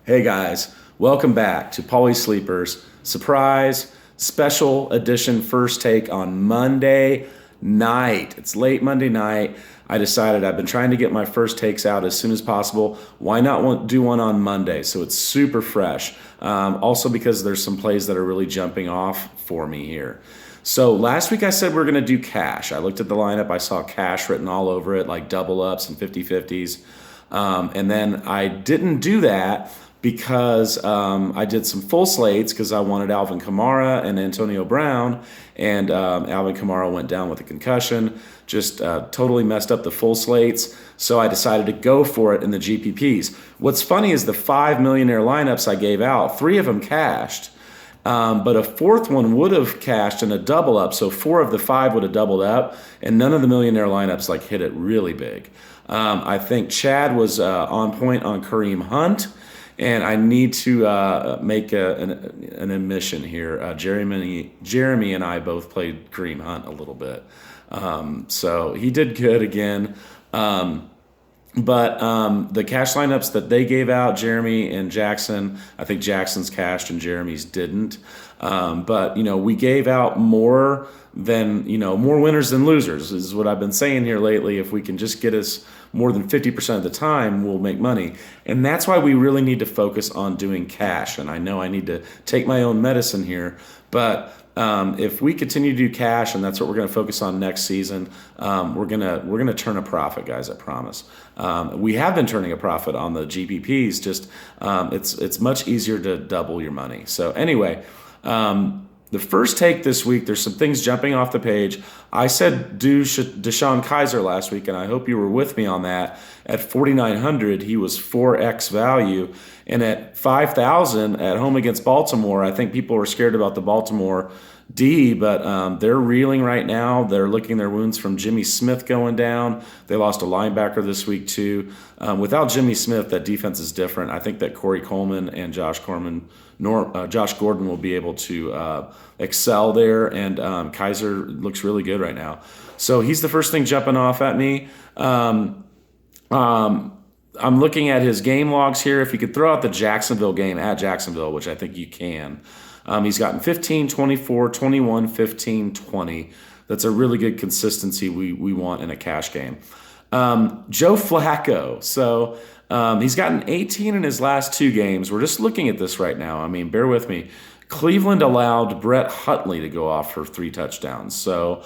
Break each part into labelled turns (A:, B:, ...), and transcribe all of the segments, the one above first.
A: Hey guys, welcome back to Paulies Sleepers surprise special edition first take on Monday night. It's late Monday night. I decided I've been trying to get my first takes out as soon as possible. Why not do one on Monday? So it's super fresh. Also because there's some plays that are really jumping off for me here. So last week I said we're going to do cash. I looked at the lineup. I saw cash written all over it, like double ups and 50-50s. And then I didn't do that because I did some full slates because I wanted Alvin Kamara and Antonio Brown, and Alvin Kamara went down with a concussion, just totally messed up the full slates. So I decided to go for it in the GPPs. What's funny is the 5 millionaire lineups I gave out, 3 of them cashed. But a fourth one would have cashed in a double up, so 4 of the 5 would have doubled up, and none of the millionaire lineups like hit it really big. I think Chad was on point on Kareem Hunt, and I need to make an admission here. Jeremy and I both played Kareem Hunt a little bit, so he did good again. But the cash lineups that they gave out, Jeremy and Jackson, I think Jackson's cashed and Jeremy's didn't. But, we gave out more more winners than losers is what I've been saying here lately. If we can just get us more than 50% of the time, we'll make money. And that's why we really need to focus on doing cash. And I know I need to take my own medicine here, but if we continue to do cash, and that's what we're going to focus on next season, we're gonna turn a profit, guys. I promise. We have been turning a profit on the GPPs. Just it's much easier to double your money. So anyway, the first take this week, there's some things jumping off the page. I said do Deshaun Kaiser last week, and I hope you were with me on that. At 4,900, he was 4x value. And at 5,000 at home against Baltimore, I think people were scared about the Baltimore D, but they're reeling right now. They're licking their wounds from Jimmy Smith going down. They lost a linebacker this week too. Without Jimmy Smith, that defense is different. I think that Corey Coleman and Josh Gordon will be able to excel there, and Kaiser looks really good right now. So he's the first thing jumping off at me. I'm looking at his game logs here. If you could throw out the Jacksonville game at Jacksonville, which I think you can, he's gotten 15, 24, 21, 15, 20. That's a really good consistency we want in a cash game. Joe Flacco. So he's gotten 18 in his last 2 games. We're just looking at this right now. I mean, bear with me. Cleveland allowed Brett Hundley to go off for 3 touchdowns. So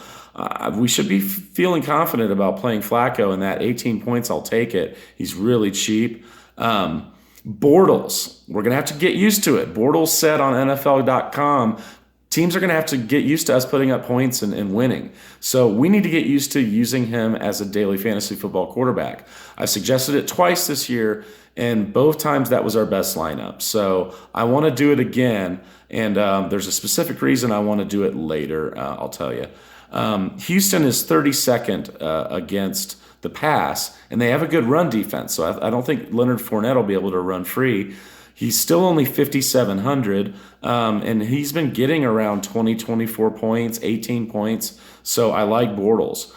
A: we should be feeling confident about playing Flacco, and that 18 points, I'll take it. He's really cheap. Bortles, we're going to have to get used to it. Bortles said on NFL.com, teams are going to have to get used to us putting up points and winning. So we need to get used to using him as a daily fantasy football quarterback. I suggested it twice this year, and both times that was our best lineup. So I want to do it again, and there's a specific reason I want to do it later, I'll tell you. Houston is 32nd against the pass, and they have a good run defense. So I don't think Leonard Fournette will be able to run free. He's still only 5,700, and he's been getting around 20, 24 points, 18 points. So I like Bortles.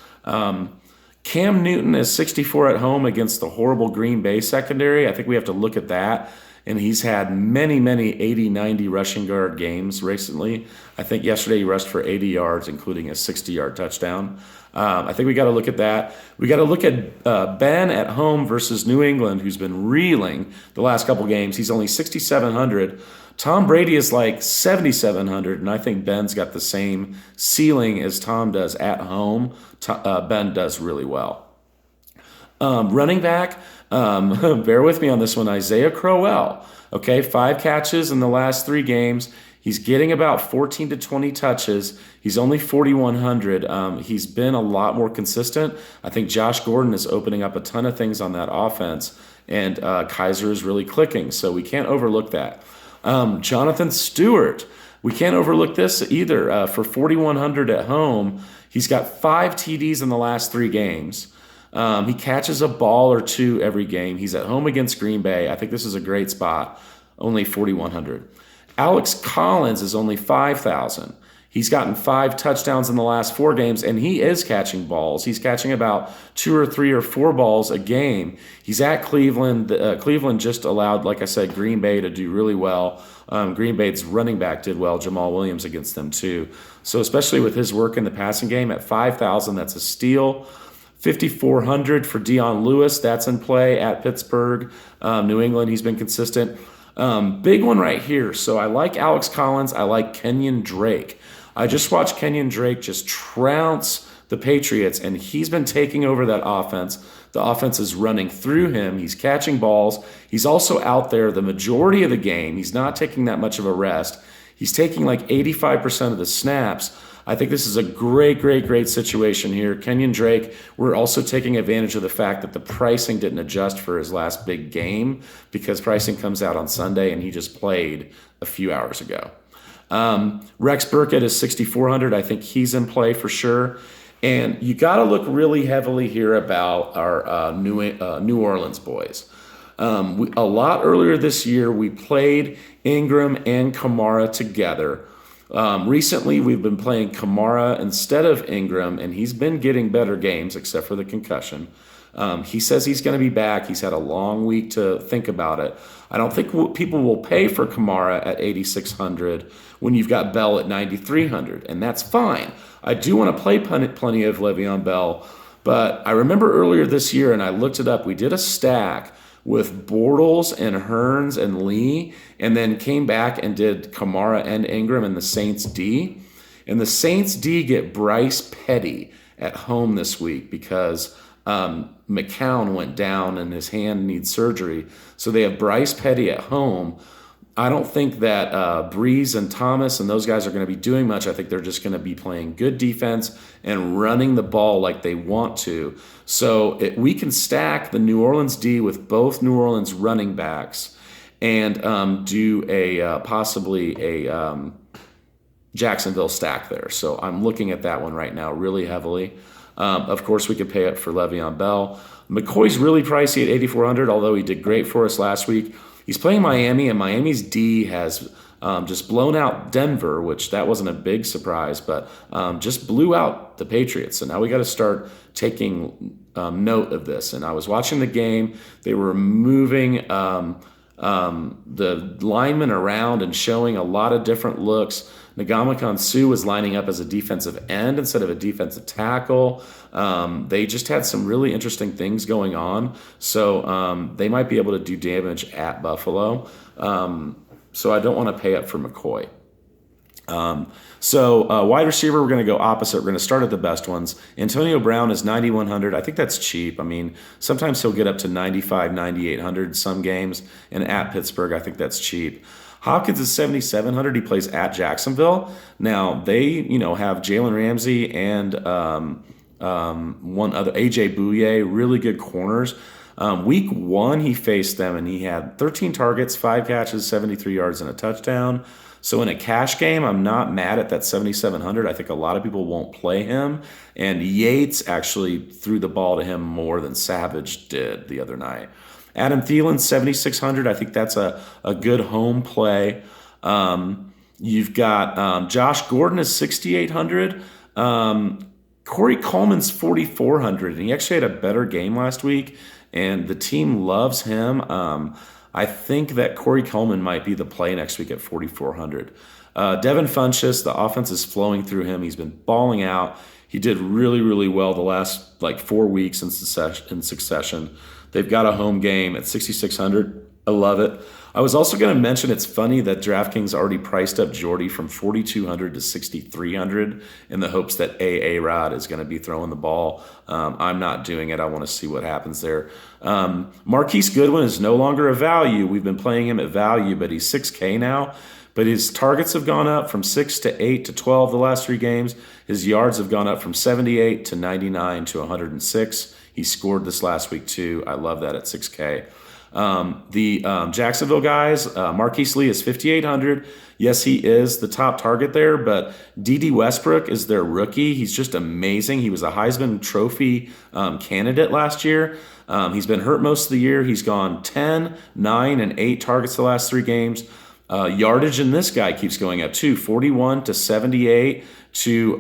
A: Cam Newton is 64 at home against the horrible Green Bay secondary. I think we have to look at that. And he's had many, many 80, 90 rushing yard games recently. I think yesterday he rushed for 80 yards, including a 60-yard touchdown. I think we got to look at that. We got to look at Ben at home versus New England, who's been reeling the last couple games. He's only 6,700. Tom Brady is like 7,700, and I think Ben's got the same ceiling as Tom does at home. Ben does really well. Running back, bear with me on this one, Isaiah Crowell. Okay, 5 catches in the last 3 games. He's getting about 14 to 20 touches. He's only 4,100. He's been a lot more consistent. I think Josh Gordon is opening up a ton of things on that offense, and Kaiser is really clicking, so we can't overlook that. Jonathan Stewart, we can't overlook this either. For 4,100 at home, he's got 5 TDs in the last 3 games. He catches a ball or 2 every game. He's at home against Green Bay. I think this is a great spot. Only 4,100. Alex Collins is only 5,000. He's gotten 5 touchdowns in the last 4 games, and he is catching balls. He's catching about 2 or 3 or 4 balls a game. He's at Cleveland. Cleveland just allowed, like I said, Green Bay to do really well. Green Bay's running back did well, Jamal Williams, against them too. So especially with his work in the passing game at 5,000, that's a steal. 5,400 for Dion Lewis, that's in play at Pittsburgh. New England, he's been consistent. Big one right here. So I like Alex Collins. I like Kenyon Drake. I just watched Kenyon Drake just trounce the Patriots, and he's been taking over that offense. The offense is running through him. He's catching balls. He's also out there the majority of the game. He's not taking that much of a rest. He's taking like 85% of the snaps. I think this is a great situation here. Kenyon Drake, we're also taking advantage of the fact that the pricing didn't adjust for his last big game because pricing comes out on Sunday, and he just played a few hours ago. Rex Burkhead is 6,400. I think he's in play for sure. And you got to look really heavily here about our New Orleans boys. A lot earlier this year, we played Ingram and Kamara together. Recently, we've been playing Kamara instead of Ingram, and he's been getting better games except for the concussion. He says he's going to be back. He's had a long week to think about it. I don't think people will pay for Kamara at 8,600 when you've got Bell at 9,300, and that's fine. I do want to play plenty of Le'Veon Bell, but I remember earlier this year, and I looked it up, we did a stack with Bortles and Hearns and Lee, and then came back and did Kamara and Ingram and the Saints D. And the Saints D get Bryce Petty at home this week because McCown went down and his hand needs surgery. So they have Bryce Petty at home. I don't think that Breeze and Thomas and those guys are going to be doing much. I think they're just going to be playing good defense and running the ball like they want to. So we can stack the New Orleans D with both New Orleans running backs and do possibly a Jacksonville stack there. So I'm looking at that one right now really heavily. Of course, we could pay up for Le'Veon Bell. McCoy's really pricey at 8,400, although he did great for us last week. He's playing Miami, and Miami's D has just blown out Denver, which that wasn't a big surprise, but just blew out the Patriots. So now we got to start taking note of this. And I was watching the game. They were moving the linemen around and showing a lot of different looks. Ndamukong Suh was lining up as a defensive end instead of a defensive tackle. They just had some really interesting things going on. So they might be able to do damage at Buffalo. So I don't want to pay up for McCoy. Wide receiver, we're going to go opposite. We're going to start at the best ones. Antonio Brown is 9,100. I think that's cheap. I mean, sometimes he'll get up to 9,500, 9,800 some games. And at Pittsburgh, I think that's cheap. Hopkins is 7,700. He plays at Jacksonville. Now, they, have Jalen Ramsey and one other, A.J. Bouye, really good corners. Week 1, he faced them, and he had 13 targets, 5 catches, 73 yards, and a touchdown. So in a cash game, I'm not mad at that 7,700. I think a lot of people won't play him. And Yates actually threw the ball to him more than Savage did the other night. Adam Thielen, 7,600. I think that's a good home play. You've got Josh Gordon is 6,800. Corey Coleman's 4,400. And he actually had a better game last week, and the team loves him. I think that Corey Coleman might be the play next week at 4,400. Devin Funchess, the offense is flowing through him. He's been balling out. He did really well the last 4 weeks in succession. They've got a home game at 6,600. I love it. I was also going to mention it's funny that DraftKings already priced up Jordy from 4,200 to 6,300 in the hopes that A-Rod is going to be throwing the ball. I'm not doing it. I want to see what happens there. Marquise Goodwin is no longer a value. We've been playing him at value, but he's 6K now. But his targets have gone up from 6 to 8 to 12 the last 3 games. His yards have gone up from 78 to 99 to 106. He scored this last week too. I love that at 6K. The Jacksonville guys, Marquise Lee is 5,800. Yes, he is the top target there, but D.D. Westbrook is their rookie. He's just amazing. He was a Heisman Trophy candidate last year. He's been hurt most of the year. He's gone 10, 9, and 8 targets the last 3 games. Yardage in this guy keeps going up too, 41 to 78 to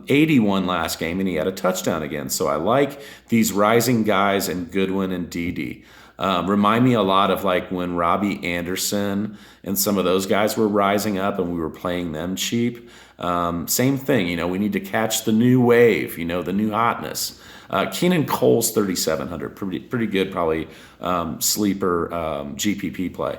A: 81 last game, and he had a touchdown again. So I like these rising guys in Goodwin and Dede. Remind me a lot of like when Robbie Anderson and some of those guys were rising up and we were playing them cheap. Same thing, we need to catch the new wave, the new hotness. Keenan Cole's 3,700, pretty good, probably sleeper GPP play.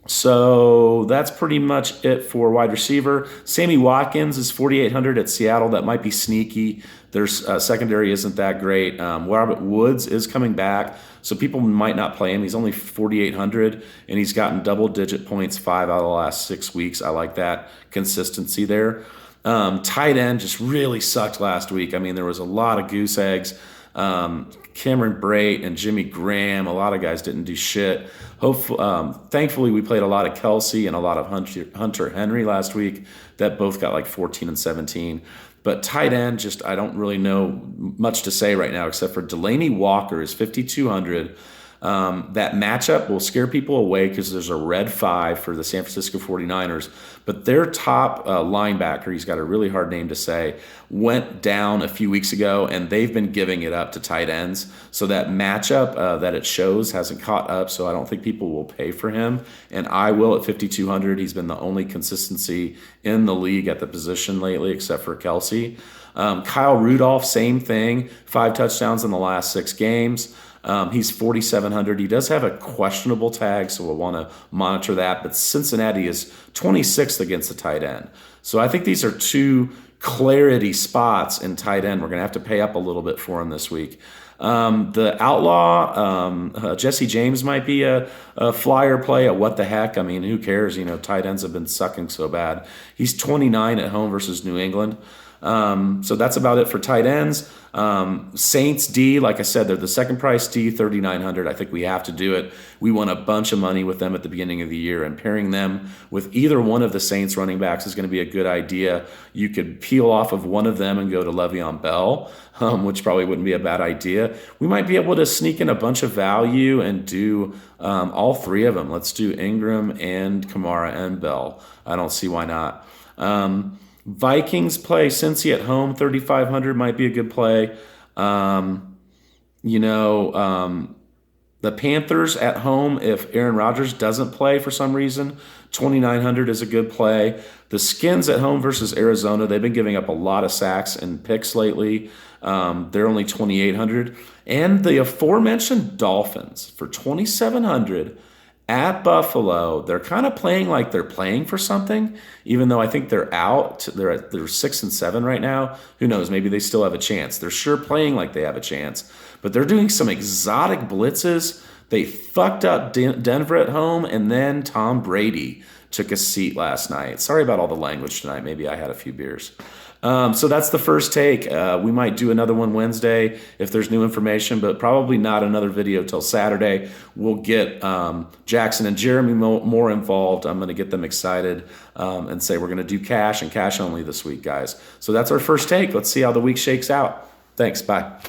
A: So that's pretty much it for wide receiver. Sammy Watkins is 4,800 at Seattle. That might be sneaky. Their secondary isn't that great. Robert Woods is coming back, so people might not play him. He's only 4,800, and he's gotten double-digit points 5 out of the last 6 weeks. I like that consistency there. Tight end just really sucked last week. I mean, there was a lot of goose eggs. Cameron Brate and Jimmy Graham, a lot of guys didn't do shit. Thankfully, we played a lot of Kelsey and a lot of Hunter Henry last week that both got like 14 and 17. But tight end, I don't really know much to say right now except for Delaney Walker is 5,200. That matchup will scare people away because there's a red 5 for the San Francisco 49ers. But their top linebacker, he's got a really hard name to say, went down a few weeks ago, and they've been giving it up to tight ends. So that matchup that it shows hasn't caught up, so I don't think people will pay for him. And I will at 5,200. He's been the only consistency in the league at the position lately, except for Kelsey. Kyle Rudolph, same thing, 5 touchdowns in the last 6 games. He's 4,700. He does have a questionable tag, so we'll want to monitor that. But Cincinnati is 26th against the tight end. So I think these are 2 clarity spots in tight end. We're going to have to pay up a little bit for him this week. The outlaw, Jesse James might be a flyer play, a what the heck. I mean, who cares? Tight ends have been sucking so bad. He's 29 at home versus New England. So that's about it for tight ends. Saints D, like I said, they're the second price D, 3,900. I think we have to do it. We won a bunch of money with them at the beginning of the year, and pairing them with either one of the Saints running backs is going to be a good idea. You could peel off of one of them and go to Le'Veon Bell, which probably wouldn't be a bad idea. We might be able to sneak in a bunch of value and do all 3 of them. Let's do Ingram and Kamara and Bell. I don't see why not. Vikings play Cincy at home, 3,500 might be a good play. The Panthers at home, if Aaron Rodgers doesn't play for some reason, 2,900 is a good play. The Skins at home versus Arizona, they've been giving up a lot of sacks and picks lately. They're only 2,800. And the aforementioned Dolphins for 2,700 at Buffalo. They're kind of playing like they're playing for something, even though I think they're out. They're 6 and 7 right now. Who knows? Maybe they still have a chance. They're sure playing like they have a chance, but they're doing some exotic blitzes. They fucked up Denver at home, and then Tom Brady took a seat last night. Sorry about all the language tonight. Maybe I had a few beers. So that's the first take. We might do another one Wednesday if there's new information, but probably not another video till Saturday. We'll get Jackson and Jeremy more involved. I'm going to get them excited and say we're going to do cash and cash only this week, guys. So that's our first take. Let's see how the week shakes out. Thanks. Bye.